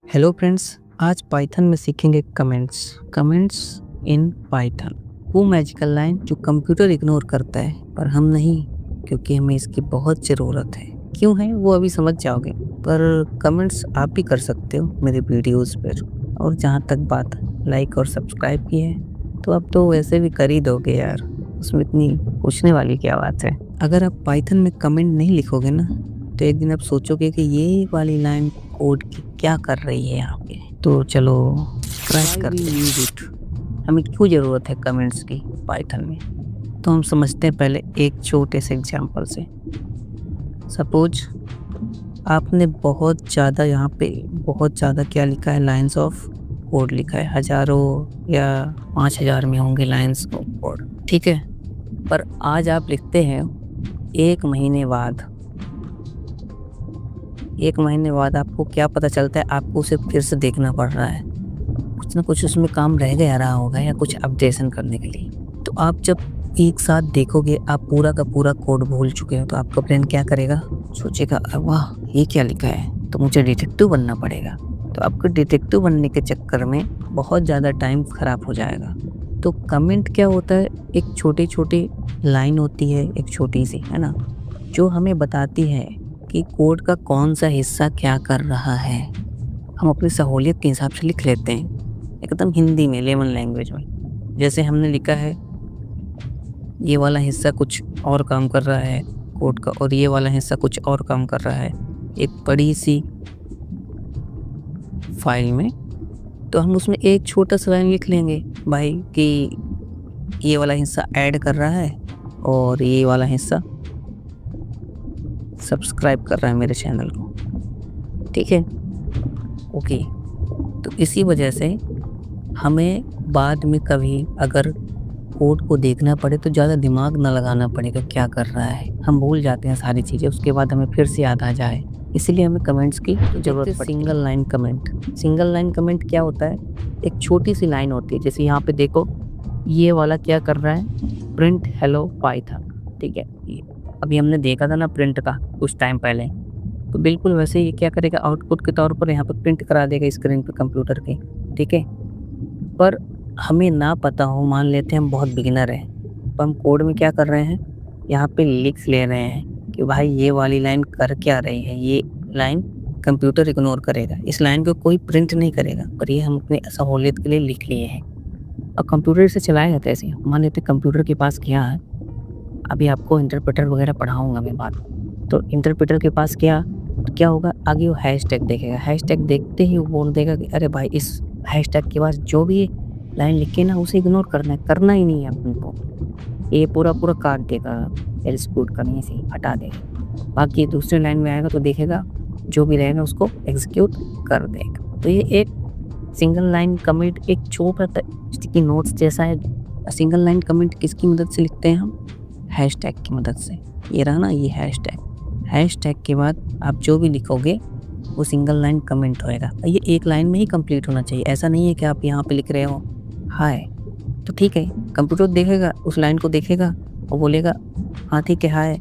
Hello friends, आज Python में सीखेंगे कमेंट्स इन पाइथन। वो मैजिकल लाइन जो कंप्यूटर इग्नोर करता है पर हम नहीं, क्योंकि हमें इसकी बहुत ज़रूरत है। क्यों है वो अभी समझ जाओगे, पर कमेंट्स आप भी कर सकते हो मेरे वीडियोस पर। और जहाँ तक बात लाइक और सब्सक्राइब की है, तो अब तो वैसे भी कर ही दोगे यार, उसमें इतनी पूछने वाली क्या बात है। अगर आप पाइथन में कमेंट नहीं लिखोगे ना, तो एक दिन आप सोचोगे कि ये वाली लाइन कोड की क्या कर रही है यहाँ पे। तो चलो ट्राई करते हैं। हमें क्यों ज़रूरत है कमेंट्स की पाइथन में, तो हम समझते हैं पहले एक छोटे से एग्जांपल से। सपोज आपने बहुत ज़्यादा यहाँ पे बहुत ज़्यादा क्या लिखा है, लाइंस ऑफ कोड लिखा है, हज़ारों या 5000 में होंगे लाइंस ऑफ कोड, ठीक है। पर आज आप लिखते हैं एक महीने बाद आपको क्या पता चलता है, आपको उसे फिर से देखना पड़ रहा है। कुछ ना कुछ उसमें काम रह गया रहा होगा या कुछ अपडेशन करने के लिए। तो आप जब एक साथ देखोगे, आप पूरा का पूरा कोड भूल चुके हो, तो आपका ब्रेन क्या करेगा, सोचेगा वाह ये क्या लिखा है, तो मुझे डिटेक्टिव बनना पड़ेगा। तो आपको डिटेक्टिव बनने के चक्कर में बहुत ज़्यादा टाइम खराब हो जाएगा। तो कमेंट क्या होता है, एक छोटी लाइन होती है, एक छोटी सी, है ना, जो हमें बताती है कि कोड का कौन सा हिस्सा क्या कर रहा है। हम अपनी सहूलियत के हिसाब से लिख लेते हैं, एकदम हिंदी में, लेमन लैंग्वेज में। जैसे हमने लिखा है ये वाला हिस्सा कुछ और काम कर रहा है कोड का, और ये वाला हिस्सा कुछ और काम कर रहा है एक बड़ी सी फाइल में। तो हम उसमें एक छोटा सा लाइन लिख लेंगे भाई कि ये वाला हिस्सा ऐड कर रहा है और ये वाला हिस्सा सब्सक्राइब कर रहा है मेरे चैनल को, ठीक है, ओके। तो इसी वजह से हमें बाद में कभी अगर कोड को देखना पड़े तो ज़्यादा दिमाग ना लगाना पड़ेगा क्या कर रहा है, हम भूल जाते हैं सारी चीज़ें, उसके बाद हमें फिर से याद आ जाए। इसीलिए हमें कमेंट्स की ज़रूरत पड़ती है। सिंगल लाइन कमेंट क्या होता है, एक छोटी सी लाइन होती है। जैसे यहाँ पे देखो, ये वाला क्या कर रहा है, प्रिंट हेलो पाइथन, ठीक है। अभी हमने देखा था ना प्रिंट का कुछ टाइम पहले, तो बिल्कुल वैसे ये क्या करेगा, आउटपुट के तौर पर यहाँ पर प्रिंट करा देगा स्क्रीन पे कंप्यूटर के, ठीक है। पर हमें ना पता हो, मान लेते हैं हम बहुत बिगिनर हैं, तो हम कोड में क्या कर रहे हैं, यहाँ पे लिख ले रहे हैं कि भाई ये वाली लाइन कर क्या रही है। ये लाइन कंप्यूटर इग्नोर करेगा, इस लाइन को कोई प्रिंट नहीं करेगा, पर ये हम अपनी सहूलियत के लिए लिख लिए हैं। और कंप्यूटर इसे चलाएगा कैसे, मान लेते हैं कंप्यूटर के पास क्या है, अभी आपको इंटरप्रेटर वगैरह पढ़ाऊँगा मैं बात। तो इंटरप्रेटर के पास क्या, तो क्या होगा, आगे वो हैशटैग देखेगा, हैशटैग देखते ही वो बोल देगा कि अरे भाई इस हैशटैग के बाद जो भी लाइन लिखे ना उसे इग्नोर करना ही नहीं है अपन को। ये पूरा काट देगा, एग्जीक्यूट करने से हटा देगा। बाकी दूसरी लाइन में आएगा तो देखेगा जो भी रहेगा उसको एग्जीक्यूट कर देगा। तो ये एक सिंगल लाइन कमेंट एक छोटा स्टिकी नोट्स जैसा है। सिंगल लाइन कमेंट किसकी मदद से लिखते हैं हम, हैशटैग की मदद से। ये रहा ना, ये हैशटैग के बाद आप जो भी लिखोगे वो सिंगल लाइन कमेंट होएगा। ये एक लाइन में ही कंप्लीट होना चाहिए। ऐसा नहीं है कि आप यहाँ पे लिख रहे हो हाय, तो ठीक है, कंप्यूटर देखेगा, उस लाइन को देखेगा और बोलेगा हाँ ठीक है हाय,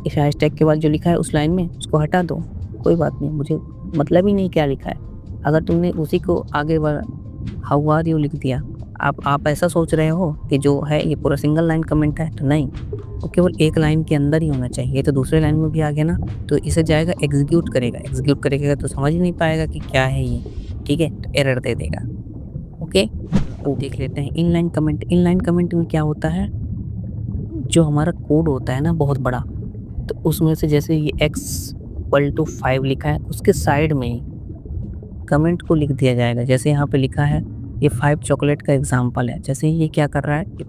इस हैशटैग के बाद जो लिखा है उस लाइन में उसको हटा दो, कोई बात नहीं, मुझे मतलब ही नहीं क्या लिखा है। अगर तुमने उसी को आगे हाउ आर यू लिख दिया, आप ऐसा सोच रहे हो कि जो है ये पूरा सिंगल लाइन कमेंट है, तो नहीं, वो केवल एक लाइन के अंदर ही होना चाहिए। तो दूसरे लाइन में भी आ गया ना, तो इसे जाएगा एग्जीक्यूट करेगा तो समझ ही नहीं पाएगा कि क्या है ये, ठीक है, तो एरर दे देगा, ओके। तो देख लेते हैं इनलाइन कमेंट में क्या होता है, जो हमारा कोड होता है ना बहुत बड़ा, तो उसमें से जैसे ये x=5 लिखा है, उसके साइड में ही कमेंट को लिख दिया जाएगा। जैसे यहाँ पे लिखा है ये 5 चॉकलेट का एग्जाम्पल है, जैसे ये क्या कर रहा है कि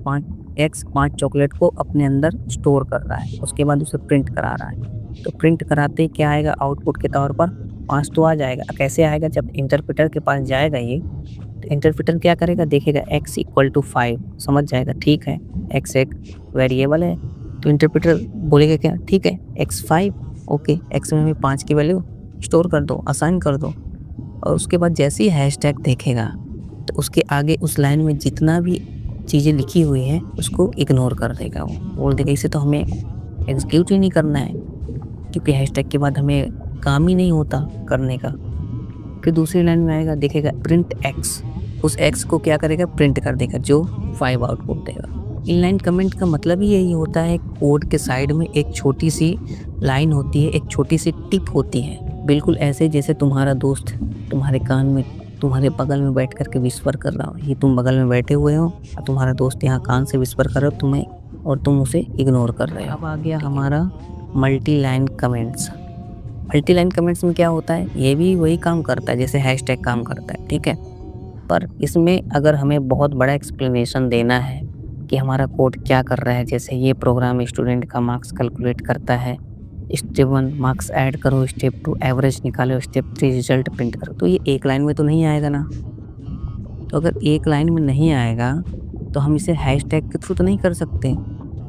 5 चॉकलेट को अपने अंदर स्टोर कर रहा है, उसके बाद उसे प्रिंट करा रहा है। तो प्रिंट कराते ही क्या आएगा, आउटपुट के तौर पर 5 तो आ जाएगा। कैसे आएगा, जब इंटरप्रेटर के पास जाएगा ये, तो इंटरप्रेटर क्या करेगा, देखेगा x=5, समझ जाएगा ठीक है, x एक वेरिएबल है, तो इंटरप्रेटर बोलेगा क्या, ठीक है x5, ओके, x में हमें 5 की वैल्यू स्टोर कर दो, असाइन कर दो। और उसके बाद जैसे ही हैशटैग देखेगा तो उसके आगे उस लाइन में जितना भी चीज़ें लिखी हुई है उसको इग्नोर कर देगा। वो बोल देगा इसे तो हमें एग्जीक्यूट ही नहीं करना है, क्योंकि हैशटैग के बाद हमें काम ही नहीं होता करने का। फिर दूसरी लाइन में आएगा, देखेगा प्रिंट एक्स, उस एक्स को क्या करेगा, प्रिंट कर देगा, जो 5 आउटपुट देगा। इनलाइन कमेंट का मतलब ही यही होता है, कोड के साइड में एक छोटी सी लाइन होती है, एक छोटी सी टिप होती है, बिल्कुल ऐसे जैसे तुम्हारा दोस्त तुम्हारे कान में, तुम्हारे बगल में बैठ कर के विस्पर कर रहा हो। ये तुम बगल में बैठे हुए हो और तुम्हारा दोस्त यहाँ कान से विस्पर कर रहा हो तुम्हें, और तुम उसे इग्नोर कर रहे हो। अब आ गया हमारा multi line comments. Multi line comments में क्या होता है, ये भी वही काम करता है जैसे हैशटैग काम करता है, ठीक है। पर इसमें अगर हमें बहुत बड़ा एक्सप्लेनेशन देना है कि हमारा कोड क्या कर रहा है, जैसे ये प्रोग्राम स्टूडेंट का मार्क्स कैलकुलेट करता है, स्टेप 1 मार्क्स ऐड करो, स्टेप 2 एवरेज निकालो, स्टेप 3 रिजल्ट प्रिंट करो, तो ये एक लाइन में तो नहीं आएगा ना। तो अगर एक लाइन में नहीं आएगा तो हम इसे हैशटैग के थ्रू तो नहीं कर सकते।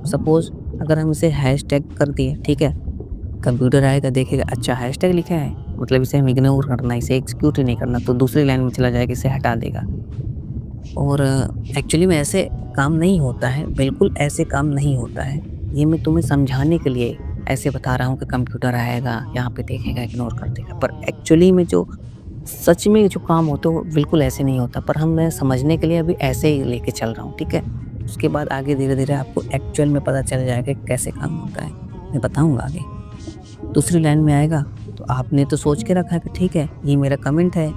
सपोज़ अगर हम इसे हैशटैग कर दिए, ठीक है, कंप्यूटर आएगा देखेगा अच्छा हैशटैग लिखा है, मतलब इसे हम इग्नोर करना, इसे एग्जीक्यूट ही नहीं करना, तो दूसरी लाइन में चला जाएगा, इसे हटा देगा। और एक्चुअली में ऐसे काम नहीं होता है, बिल्कुल ऐसे काम नहीं होता है। ये मैं तुम्हें समझाने के लिए ऐसे बता रहा हूँ कि कंप्यूटर आएगा, यहाँ पे देखेगा, इग्नोर कर देगा, पर एक्चुअली में जो सच में जो काम होता है वो बिल्कुल ऐसे नहीं होता। पर हम मैं समझने के लिए अभी ऐसे ही लेके चल रहा हूँ, ठीक है। उसके बाद आगे धीरे धीरे आपको एक्चुअल में पता चल जाएगा कि कैसे काम होता है, मैं बताऊँगा आगे। दूसरी लाइन में आएगा तो आपने तो सोच के रखा है कि ठीक है ये मेरा कमेंट है,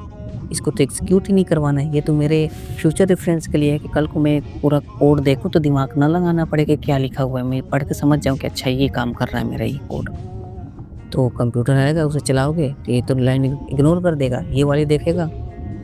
इसको तो एग्जीक्यूट ही नहीं करवाना है, ये तो मेरे फ्यूचर रेफरेंस के लिए है कि कल को मैं पूरा कोड देखूँ तो दिमाग ना लगाना पड़े कि क्या लिखा हुआ है, मैं पढ़ के समझ जाऊँ कि अच्छा ये काम कर रहा है मेरा ये कोड। तो कंप्यूटर आएगा, उसे चलाओगे तो ये तो लाइन इग्नोर कर देगा, ये वाली देखेगा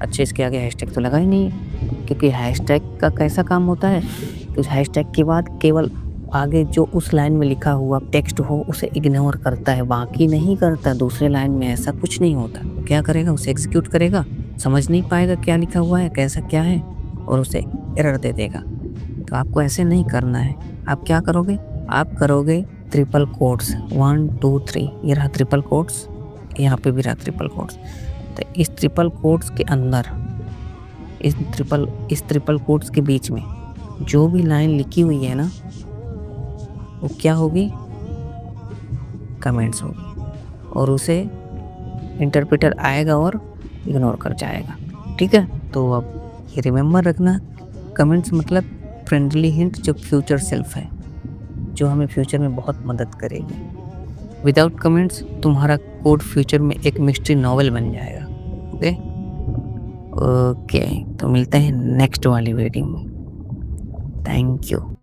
अच्छा इसके आगे हैशटैग तो लगा ही नहीं है, क्योंकि हैशटैग का कैसा काम होता है कि उस हैशटैग के बाद केवल आगे जो उस लाइन में लिखा हुआ टेक्स्ट हो उसे इग्नोर करता है, बाकी नहीं करता। दूसरे लाइन में ऐसा कुछ नहीं होता। तो क्या करेगा, उसे एग्जीक्यूट करेगा, समझ नहीं पाएगा क्या लिखा हुआ है, कैसा क्या है, और उसे एरर दे देगा। तो आपको ऐसे नहीं करना है। आप क्या करोगे, आप करोगे ट्रिपल कोट्स, 1 2 3, ये रहा ट्रिपल कोट्स, यहाँ पे भी रहा ट्रिपल कोट्स। तो इस ट्रिपल कोट्स के अंदर, इस ट्रिपल कोट्स के बीच में जो भी लाइन लिखी हुई है ना, वो क्या होगी, कमेंट्स होगी, और उसे इंटरप्रेटर आएगा और इग्नोर कर जाएगा, ठीक है। तो अब ये रिमेंबर रखना, कमेंट्स मतलब फ्रेंडली हिंट जो फ्यूचर सेल्फ है, जो हमें फ्यूचर में बहुत मदद करेगी। विदाउट कमेंट्स तुम्हारा कोड फ्यूचर में एक मिस्ट्री नॉवेल बन जाएगा। ओके ओके, तो मिलते हैं नेक्स्ट वाली वीडियो में। Thank you.